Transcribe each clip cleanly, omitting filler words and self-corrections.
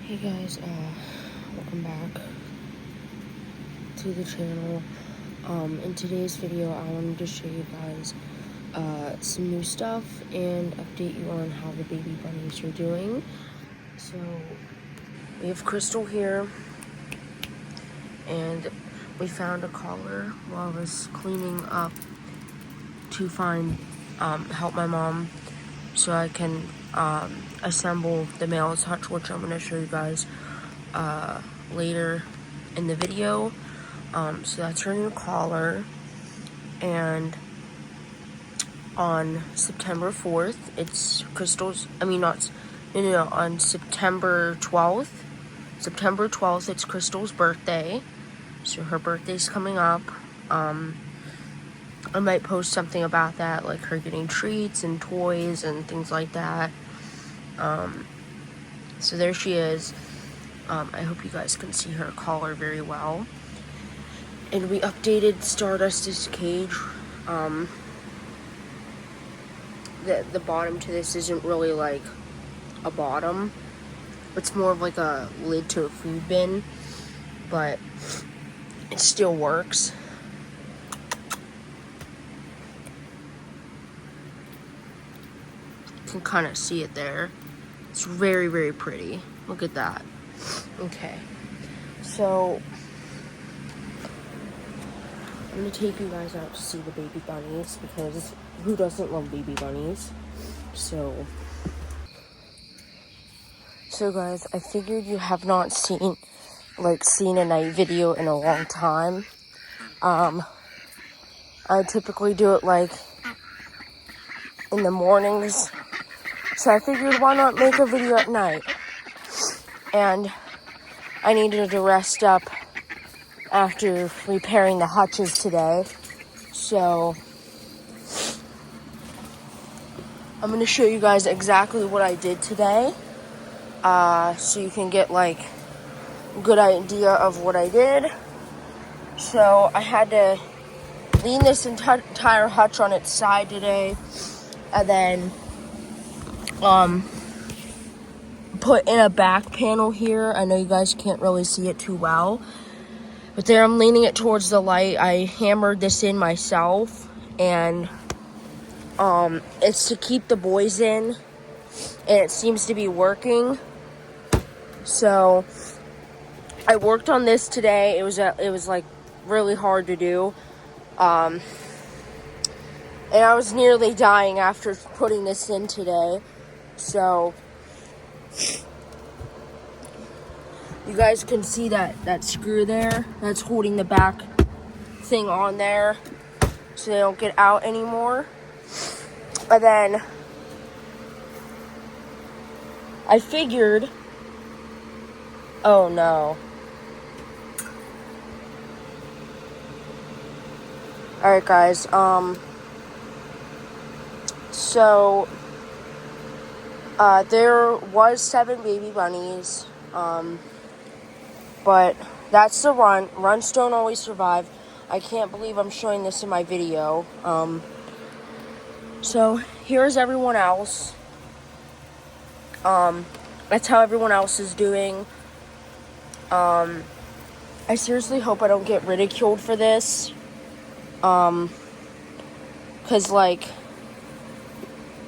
Hey guys, welcome back to the channel. In today's video, I wanted to show you guys some new stuff and update you on how the baby bunnies are doing. So, we have Crystal here, and we found a collar while I was cleaning up to help my mom so I can assemble the male's hutch, which I'm going to show you guys later in the video. So that's her new collar, and on September 4th, it's Crystal's, on September 12th, it's Crystal's birthday, so her birthday's coming up. I might post something about that, like her getting treats and toys and things like that. So there she is. I hope you guys can see her collar very well. And we updated Stardust's cage. The bottom to this isn't really like a bottom. It's more of like a lid to a food bin, but it still works. You can kind of see it there. It's very, very pretty. Look at that. Okay. So, I'm going to take you guys out to see the baby bunnies, because who doesn't love baby bunnies? So guys, I figured you have not seen a night video in a long time. I typically do it in the mornings. So I figured, why not make a video at night? And I needed to rest up after repairing the hutches today. So I'm going to show you guys exactly what I did today. So you can get a good idea of what I did. So I had to lean this entire hutch on its side today, and then put in a back panel here. I know you guys can't really see it too well, but there I'm leaning it towards the light. I hammered this in myself, and it's to keep the boys in, and it seems to be working. So I worked on this today. It was really hard to do, and I was nearly dying after putting this in today. So you guys can see that screw there that's holding the back thing on there so they don't get out anymore. And then I figured, oh no. Alright guys, so there was 7 baby bunnies, but that's the run. Runs don't always survive. I can't believe I'm showing this in my video. So here's everyone else. That's how everyone else is doing. I seriously hope I don't get ridiculed for this. 'Cause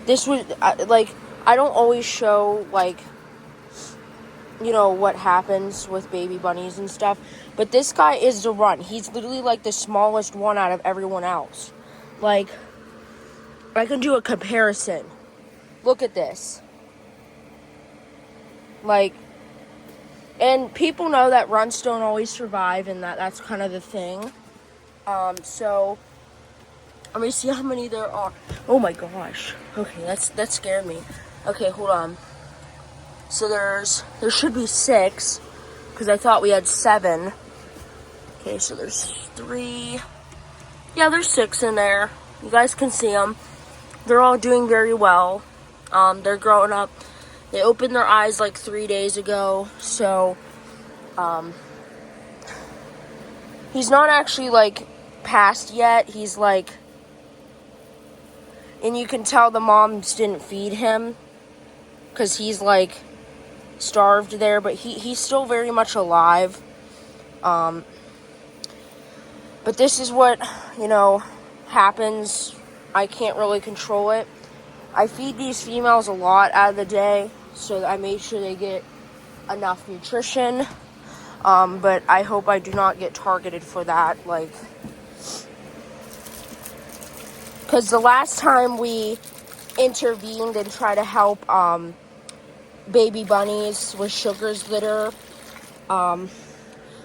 this was, I don't always show, what happens with baby bunnies and stuff. But this guy is the run. He's literally, the smallest one out of everyone else. I can do a comparison. Look at this. And people know that runs don't always survive, and that's kind of the thing. So let me see how many there are. Oh my gosh. Okay, that scared me. Okay, hold on. So there should be 6, because I thought we had 7. Okay, so there's 3. Yeah, there's 6 in there. You guys can see them. They're all doing very well. They're growing up. They opened their eyes 3 days ago. So, he's not actually past yet. He's and you can tell the moms didn't feed him, because he's starved there, but he's still very much alive. But this is what, happens. I can't really control it. I feed these females a lot out of the day, so I made sure they get enough nutrition. But I hope I do not get targeted for that, because the last time we intervened and tried to help baby bunnies with sugar's litter,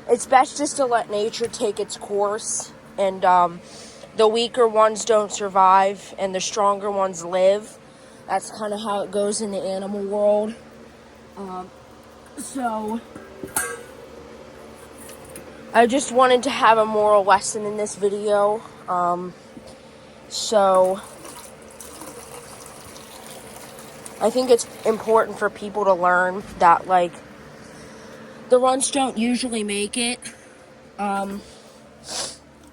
it's best just to let nature take its course, and the weaker ones don't survive and the stronger ones live. That's kind of how it goes in the animal world. So I just wanted to have a moral lesson in this video. So I think it's important for people to learn that, the runs don't usually make it.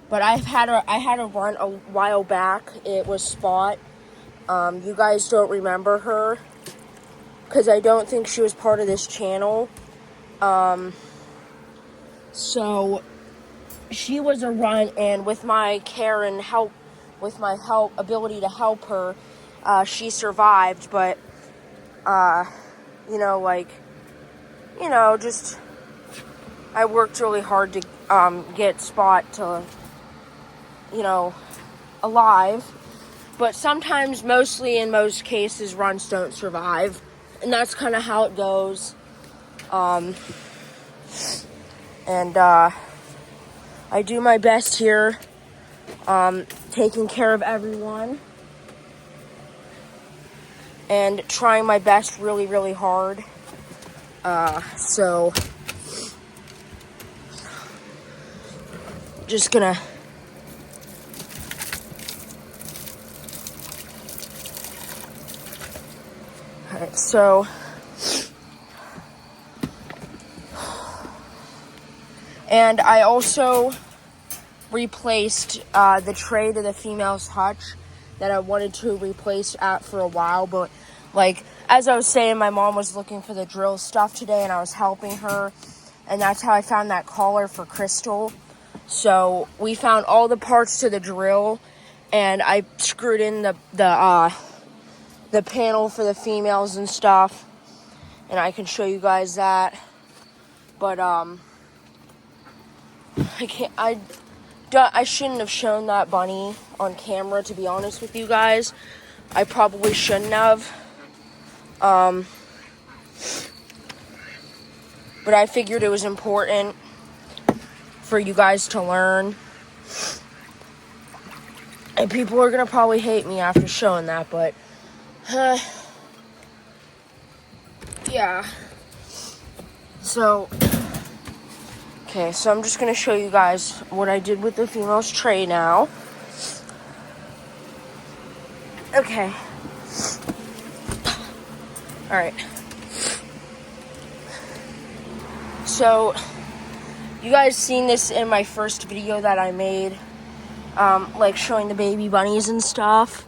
But I had a run a while back. It was Spot. You guys don't remember her, because I don't think she was part of this channel. So she was a run, and with my care and help, with my ability to help her, she survived. But just I worked really hard to get Spot to, alive. But sometimes, mostly in most cases, runs don't survive, and that's kind of how it goes. And I do my best here, taking care of everyone and trying my best really, really hard. So just gonna alright, so and I also replaced the tray to the female's hutch that I wanted to replace for a while, but as I was saying, my mom was looking for the drill stuff today and I was helping her, and that's how I found that collar for Crystal. So we found all the parts to the drill, and I screwed in the panel for the females and stuff, and I can show you guys that. But I shouldn't have shown that bunny on camera, to be honest with you guys. I probably shouldn't have. But I figured it was important for you guys to learn. And people are going to probably hate me after showing that, but yeah. So, okay, so I'm just going to show you guys what I did with the female's tray now. Okay. Alright. So, you guys seen this in my first video that I made, showing the baby bunnies and stuff,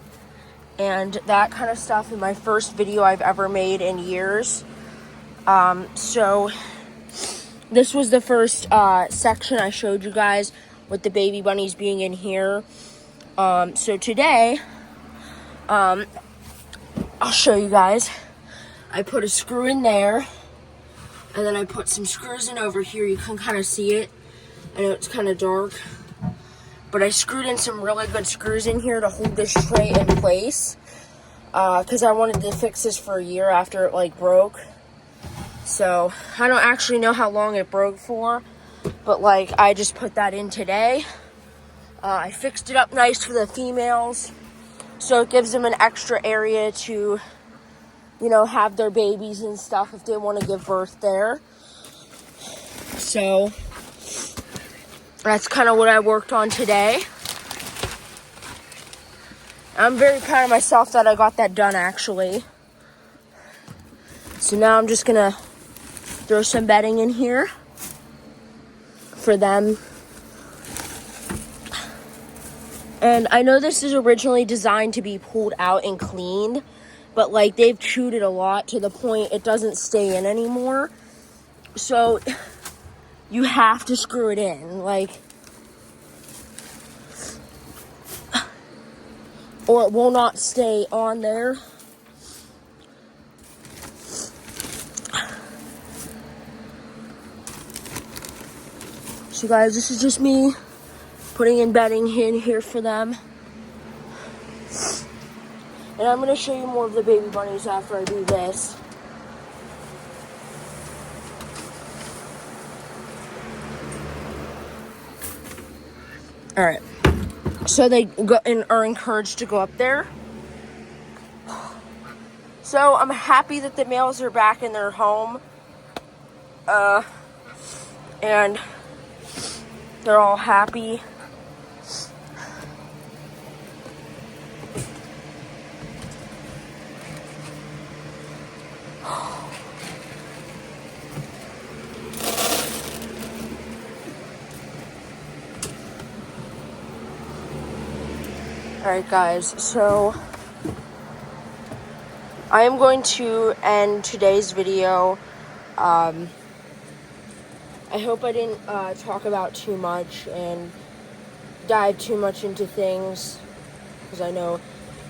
and that kind of stuff in my first video I've ever made in years. So, this was the first section I showed you guys, with the baby bunnies being in here. So today, I'll show you guys. I put a screw in there, and then I put some screws in over here. You can kind of see it. I know it's kind of dark, but I screwed in some really good screws in here to hold this tray in place, because I wanted to fix this for a year after it broke. So I don't actually know how long it broke for, but I just put that in today. I fixed it up nice for the females, so it gives them an extra area to, have their babies and stuff if they want to give birth there. So that's kind of what I worked on today. I'm very proud of myself that I got that done, actually. So now I'm just gonna throw some bedding in here for them. And I know this is originally designed to be pulled out and cleaned, but like they've chewed it a lot to the point it doesn't stay in anymore. So you have to screw it in, like, or it will not stay on there. So guys, this is just me putting in bedding in here for them. And I'm going to show you more of the baby bunnies after I do this. Alright. So they go and are encouraged to go up there. So I'm happy that the males are back in their home. And they're all happy. Alright guys, so I am going to end today's video. I hope I didn't talk about too much and dive too much into things, because I know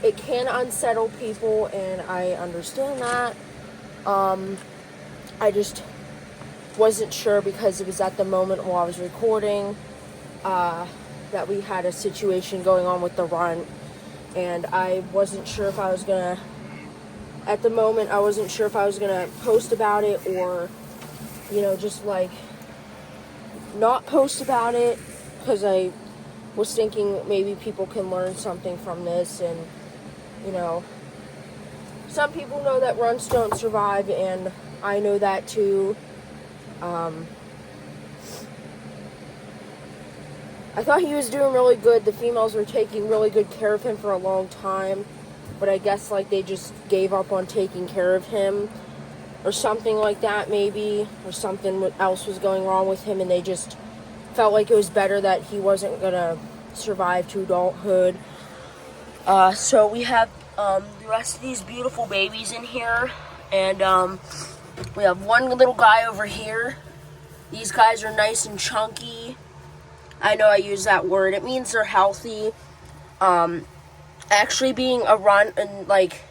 it can unsettle people, and I understand that. I just wasn't sure, because it was at the moment while I was recording that we had a situation going on with the runt, and I wasn't sure if I was gonna, at the moment I wasn't sure if I was gonna post about it, or, you know, just like not post about it, because I was thinking maybe people can learn something from this. And, you know, some people know that runts don't survive, and I know that too. I thought he was doing really good. The females were taking really good care of him for a long time, but I guess like they just gave up on taking care of him, or something like that maybe, or something else was going wrong with him, and they just felt like it was better that he wasn't gonna survive to adulthood. So we have the rest of these beautiful babies in here, and we have one little guy over here. These guys are nice and chunky. I know I use that word. It means they're healthy. Actually being a runt and like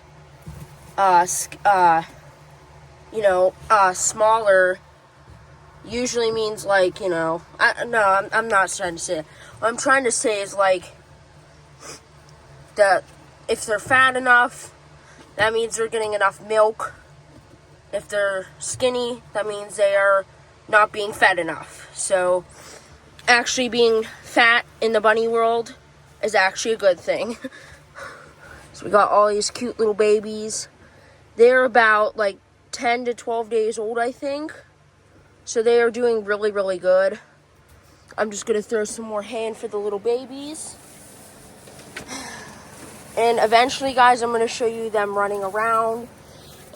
smaller usually means like, you know, I'm not trying to say it. What I'm trying to say is like that if they're fat enough, that means they're getting enough milk. If they're skinny, that means they are not being fed enough. So actually being fat in the bunny world is actually a good thing. So we got all these cute little babies. They're about like 10 to 12 days old, I think. So they are doing really, really good. I'm just going to throw some more hay in for the little babies. And eventually, guys, I'm going to show you them running around.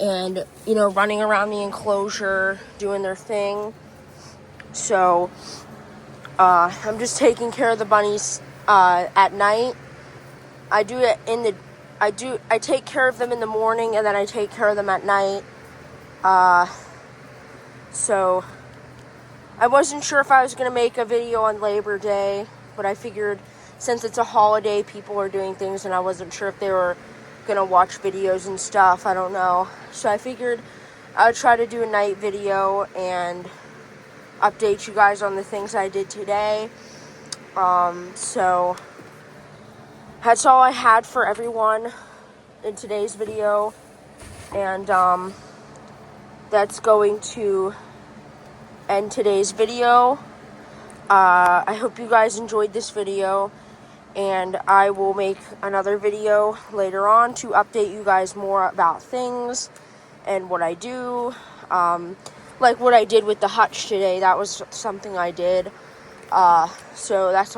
And, you know, running around the enclosure, doing their thing. So, I'm just taking care of the bunnies at night. I do it in the... I take care of them in the morning, and then I take care of them at night. So I wasn't sure if I was going to make a video on Labor Day, but I figured since it's a holiday, people are doing things, and I wasn't sure if they were going to watch videos and stuff. I don't know. So I figured I would try to do a night video and update you guys on the things I did today. So that's all I had for everyone in today's video, and that's going to end today's video. I hope you guys enjoyed this video, and I will make another video later on to update you guys more about things and what I do. Like what I did with the hutch today, that was something I did. So that's